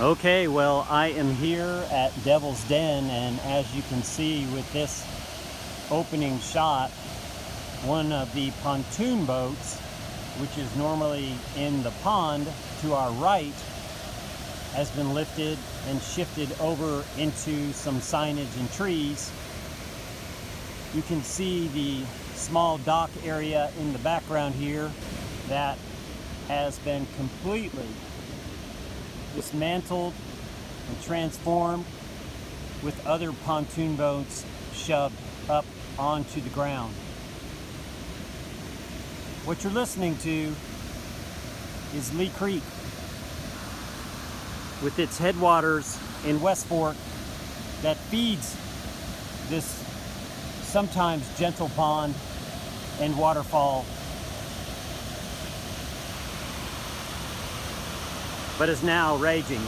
Okay, well, I am here at Devil's Den, and as you can see with this opening shot, one of the pontoon boats, which is normally in the pond to our right, has been lifted and shifted over into some signage and trees. You can see the small dock area in the background here that has been completely dismantled and transformed, with other pontoon boats shoved up onto the ground. What you're listening to is Lee Creek with its headwaters in West Fork that feeds this sometimes gentle pond and waterfall, but is now raging.